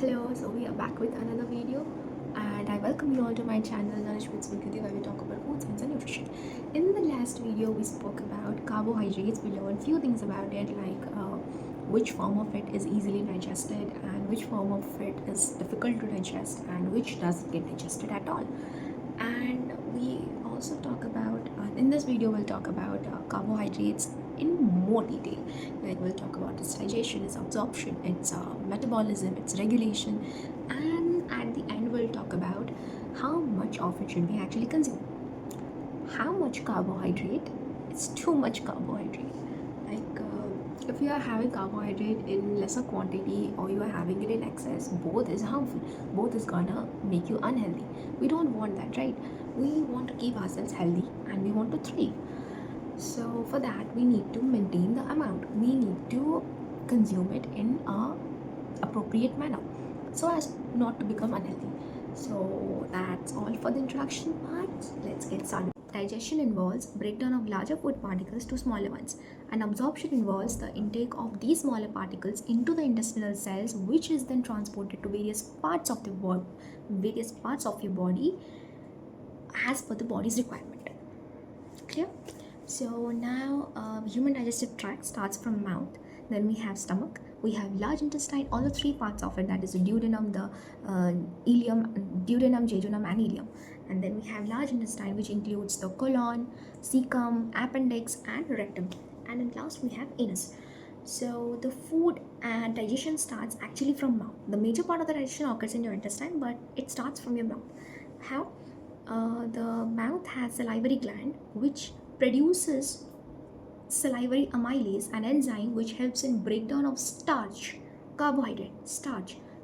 Hello, so we are back with another video, and I welcome you all to my channel Nourish with Smriti, where we talk about food science and nutrition. In the last video, we spoke about carbohydrates. We learned few things about it, like which form of it is easily digested and which form of it is difficult to digest and which doesn't get digested at all. And we also talk about in this video we'll talk about carbohydrates in more detail. Like we'll talk about its digestion, its absorption, its metabolism, its regulation, and at the end we'll talk about how much of it should we actually consume. How much carbohydrate is too much carbohydrate? Like if you are having carbohydrate in lesser quantity or you are having it in excess, both is harmful, both is gonna make you unhealthy. We don't want that, right? We want to keep ourselves healthy and we want to thrive. So for that we need to maintain the amount, we need to consume it in a appropriate manner so as not to become unhealthy. So that's all for the introduction part. Let's get started. Digestion involves breakdown of larger food particles to smaller ones, and absorption involves the intake of these smaller particles into the intestinal cells, which is then transported to various parts of your body as per the body's requirement. Clear? So now human digestive tract starts from mouth, then we have stomach, we have large intestine, all the three parts of it, that is the duodenum, the duodenum, jejunum and ileum. And then we have large intestine, which includes the colon, cecum, appendix and rectum. And then last we have anus. So the food and digestion starts actually from mouth. The major part of the digestion occurs in your intestine, but it starts from your mouth. How? The mouth has salivary gland which produces salivary amylase, an enzyme which helps in breakdown of starch,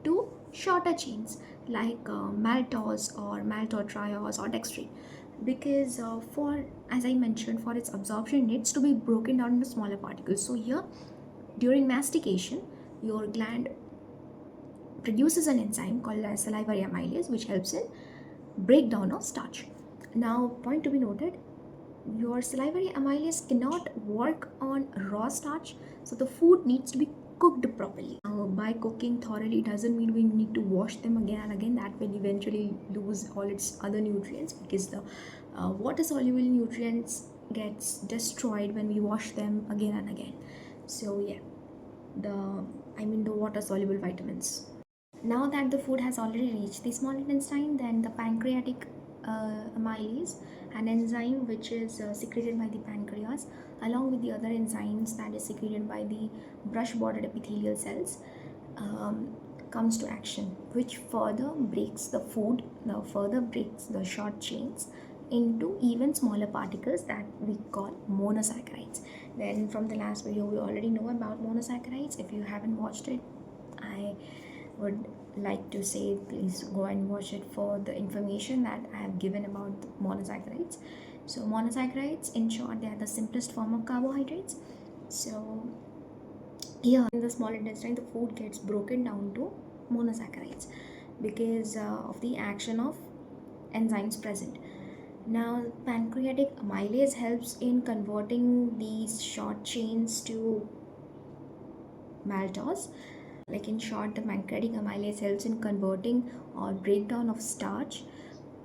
to shorter chains like maltose or maltotriose or dextrine. Because for, as I mentioned, for its absorption, it needs to be broken down into smaller particles. So here, during mastication, your gland produces an enzyme called as salivary amylase, which helps in breakdown of starch. Now, point to be noted, your salivary amylase cannot work on raw starch, so the food needs to be cooked properly. Now, by cooking thoroughly doesn't mean we need to wash them again and again. That will eventually lose all its other nutrients, because the water soluble nutrients gets destroyed when we wash them again and again. So yeah, the water soluble vitamins. Now that the food has already reached the small intestine, then the pancreatic amylase, an enzyme which is secreted by the pancreas, along with the other enzymes that is secreted by the brush-bordered epithelial cells, comes to action, which further breaks the short chains into even smaller particles that we call monosaccharides. Then from the last video, we already know about monosaccharides. If you haven't watched it, I would like to say please go and watch it for the information that I have given about monosaccharides. So monosaccharides, in short, they are the simplest form of carbohydrates. So here in the small intestine, the food gets broken down to monosaccharides because of the action of enzymes present. Now, pancreatic amylase helps in converting these short chains to maltose. Like in short, the pancreatic amylase helps in converting or breakdown of starch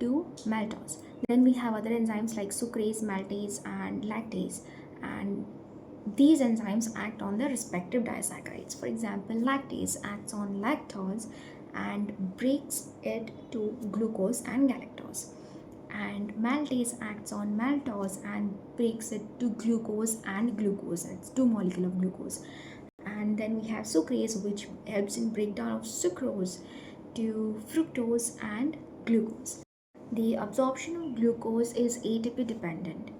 to maltose. Then we have other enzymes like sucrase, maltase and lactase, and these enzymes act on the respective disaccharides. For example, lactase acts on lactose and breaks it to glucose and galactose, and maltase acts on maltose and breaks it to glucose and glucose. It's two molecules of glucose. And then we have sucrase, which helps in breakdown of sucrose to fructose and glucose. The absorption of glucose is ATP dependent,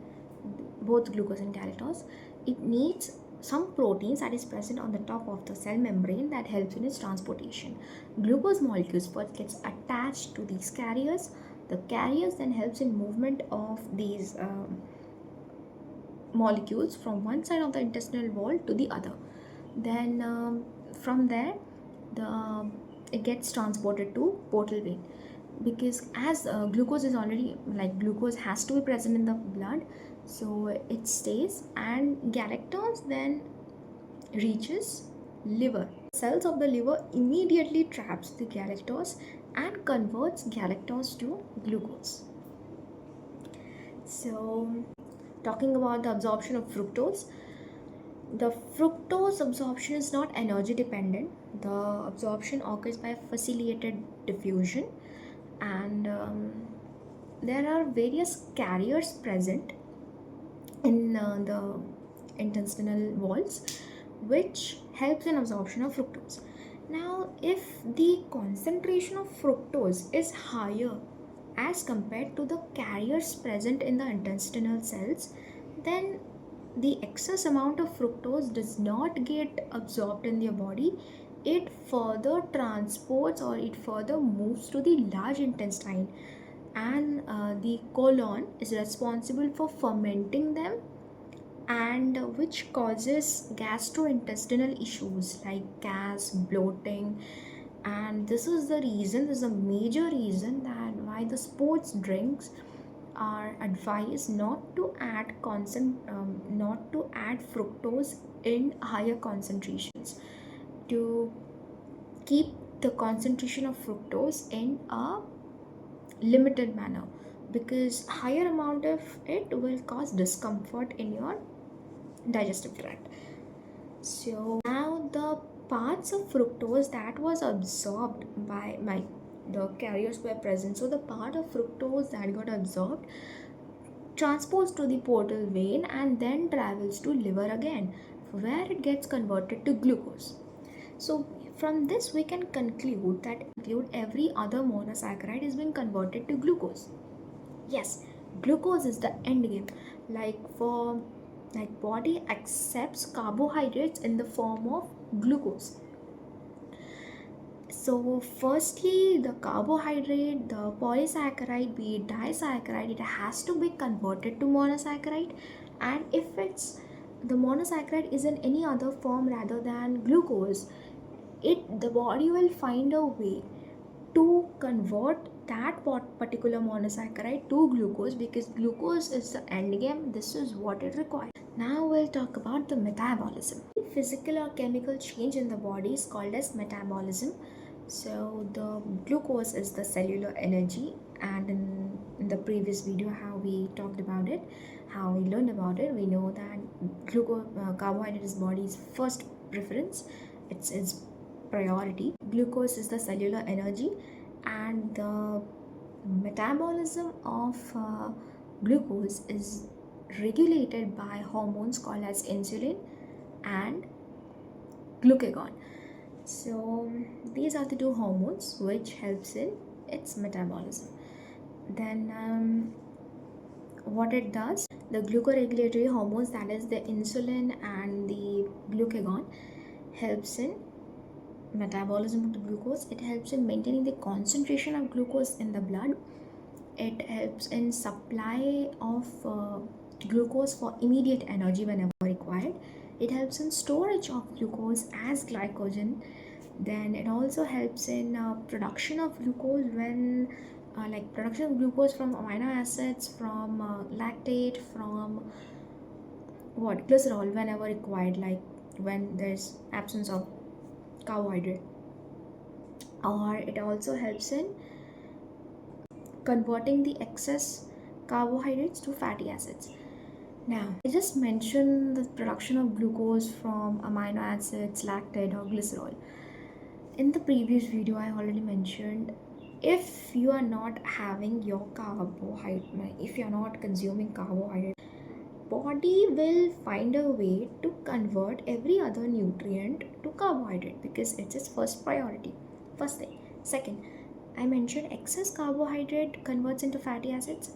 both glucose and galactose. It needs some proteins that is present on the top of the cell membrane that helps in its transportation. Glucose molecules first gets attached to these carriers. The carriers then helps in movement of these molecules from one side of the intestinal wall to the other. Then from there, it gets transported to portal vein, because as glucose is already, like, glucose has to be present in the blood, so it stays, and galactose then reaches liver Cells of the liver immediately traps the galactose and converts galactose to glucose. So, talking about the absorption of fructose, the fructose absorption is not energy dependent. The absorption occurs by facilitated diffusion, and there are various carriers present in the intestinal walls which helps in absorption of fructose. Now, if the concentration of fructose is higher as compared to the carriers present in the intestinal cells, then the excess amount of fructose does not get absorbed in your body. It further transports or it further moves to the large intestine, and the colon is responsible for fermenting them, and which causes gastrointestinal issues like gas, bloating. And this is a major reason that why the sports drinks are advised not to add fructose in higher concentrations, to keep the concentration of fructose in a limited manner, because higher amount of it will cause discomfort in your digestive tract. So now the parts of fructose that was absorbed by the carriers were present. So the part of fructose that got absorbed transports to the portal vein and then travels to liver again, where it gets converted to glucose. So from this we can conclude that every other monosaccharide is being converted to glucose. Yes, glucose is the end game. Like body accepts carbohydrates in the form of glucose. So firstly, the carbohydrate, the polysaccharide, be it disaccharide, it has to be converted to monosaccharide. And if it's the monosaccharide is in any other form rather than glucose, the body will find a way to convert that particular monosaccharide to glucose, because glucose is the end game. This is what it requires. Now we'll talk about the metabolism. Physical or chemical change in the body is called as metabolism. So the glucose is the cellular energy, and in the previous video how we talked about it, how we learned about it, we know that carbohydrate is body's first preference. It's its priority. Glucose is the cellular energy, and the metabolism of glucose is regulated by hormones called as insulin and glucagon. So these are the two hormones which helps in its metabolism. Then what it does, the glucoregulatory hormones, that is the insulin and the glucagon, helps in metabolism of the glucose. It helps in maintaining the concentration of glucose in the blood. It helps in supply of glucose for immediate energy whenever required. It helps in storage of glucose as glycogen. Then it also helps in production of glucose when like production of glucose from amino acids, from lactate, from glycerol whenever required, like when there's absence of carbohydrate. Or it also helps in converting the excess carbohydrates to fatty acids. Now, I just mentioned the production of glucose from amino acids, lactate, or glycerol. In the previous video, I already mentioned, if you are not having your carbohydrate, if you are not consuming carbohydrate, body will find a way to convert every other nutrient to carbohydrate, because it's its first priority. First thing. Second, I mentioned excess carbohydrate converts into fatty acids.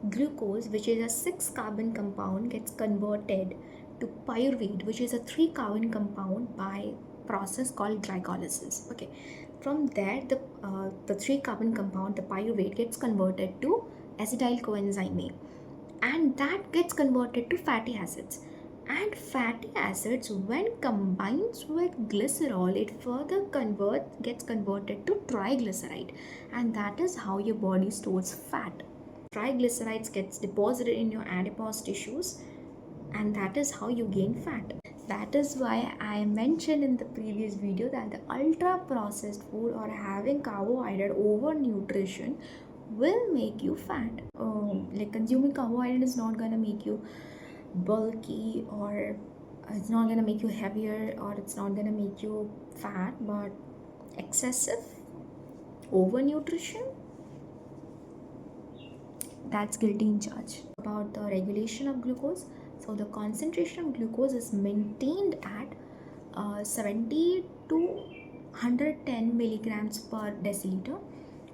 Glucose, which is a 6-carbon compound, gets converted to pyruvate, which is a 3-carbon compound, by process called glycolysis. Okay, from there the 3-carbon compound, the pyruvate, gets converted to acetyl coenzyme A, and that gets converted to fatty acids. And fatty acids, when combines with glycerol, it further gets converted to triglyceride, and that is how your body stores fat. Triglycerides gets deposited in your adipose tissues, and that is how you gain fat. That is why I mentioned in the previous video that the ultra processed food or having carbohydrate over nutrition will make you fat. Like consuming carbohydrate is not gonna make you bulky, or it's not gonna make you heavier, or it's not gonna make you fat, but excessive over nutrition, that's guilty in charge. About the regulation of glucose, so the concentration of glucose is maintained at 70 to 110 milligrams per deciliter,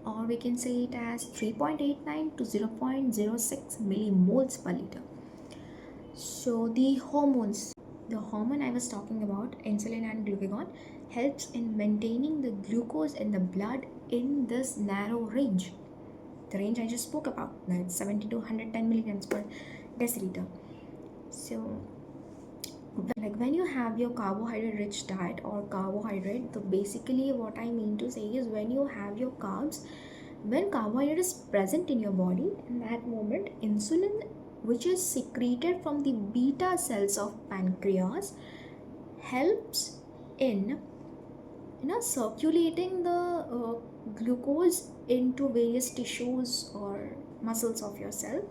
or we can say it as 3.89 to 0.06 millimoles per liter. So the hormones, the hormone I was talking about, insulin and glucagon, helps in maintaining the glucose in the blood in this narrow range. The range I just spoke about, that's 70 to 110 milligrams per deciliter. So like when you have your carbohydrate rich diet or carbohydrate, so basically what I mean to say is when you have your carbs, when carbohydrate is present in your body, in that moment insulin, which is secreted from the beta cells of pancreas, helps in circulating the glucose into various tissues or muscles of your cell,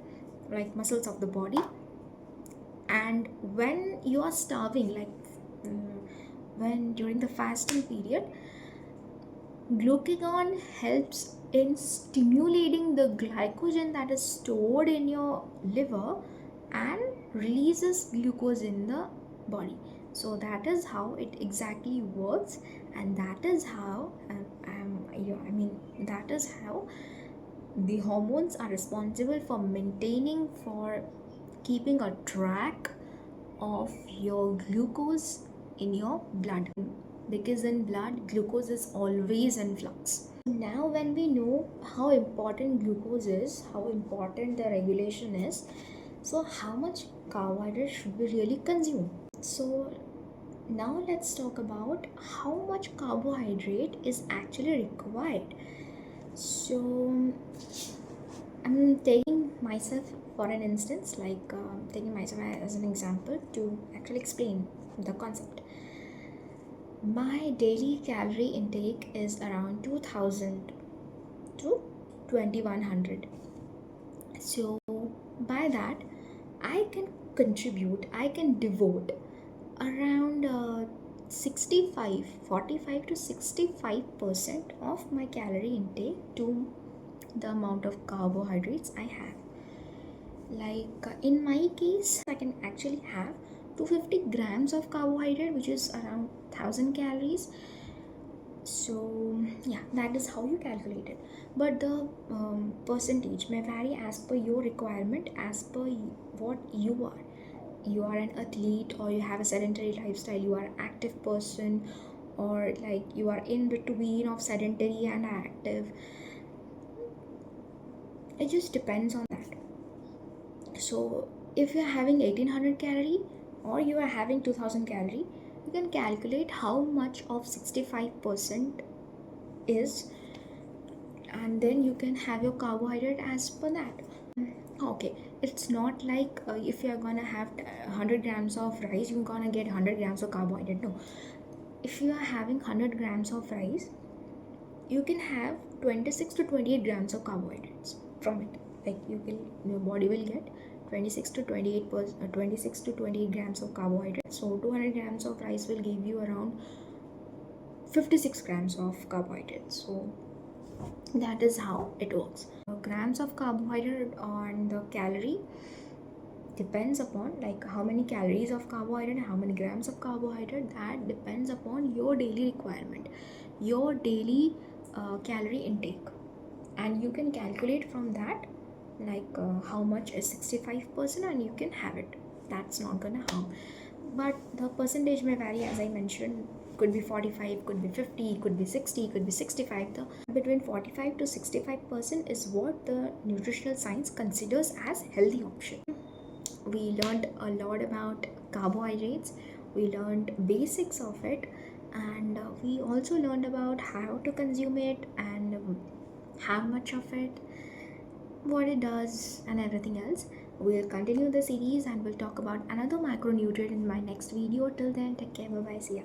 like muscles of the body. And when you are starving, like when during the fasting period, glucagon helps in stimulating the glycogen that is stored in your liver and releases glucose in the body. So that is how it exactly works, and that is how that is how the hormones are responsible for maintaining, for keeping a track of your glucose in your blood, because in blood glucose is always in flux. Now when we know how important glucose is, how important the regulation is, so how much carbohydrate should we really consume? So now let's talk about how much carbohydrate is actually required. So I'm taking myself for an instance, like taking myself as an example to actually explain the concept. My daily calorie intake is around 2000 to 2100. So by that I can devote around 45 to 65% of my calorie intake to the amount of carbohydrates I have. Like in my case, I can actually have 250 grams of carbohydrate, which is around 1000 calories. So yeah, that is how you calculate it. But the percentage may vary as per your requirement, as per what you are. You are an athlete, or you have a sedentary lifestyle, you are an active person, or like you are in between of sedentary and active. It just depends on that. So if you are having 1800 calorie or you are having 2000 calorie, you can calculate how much of 65% is, and then you can have your carbohydrate as per that. Okay, it's not like if you are gonna have 100 grams of rice, you're gonna get 100 grams of carbohydrate. No, if you are having 100 grams of rice, you can have 26 to 28 grams of carbohydrates from it. Like your body will get 26 to 28 grams of carbohydrates. So 200 grams of rice will give you around 56 grams of carbohydrates. So that is how it works. Grams of carbohydrate on the calorie depends upon, like how many calories of carbohydrate, how many grams of carbohydrate, that depends upon your daily requirement, your daily calorie intake, and you can calculate from that, like how much is 65%, and you can have it. That's not gonna harm, but the percentage may vary, as I mentioned. Could be 45, could be 50, could be 60, could be 65. The between 45 to 65% is what the nutritional science considers as healthy option. We learned a lot about carbohydrates, we learned basics of it, and we also learned about how to consume it, and how much of it, what it does, and everything else. We'll continue the series and we'll talk about another macronutrient in my next video. Till then, take care. Bye bye. See ya.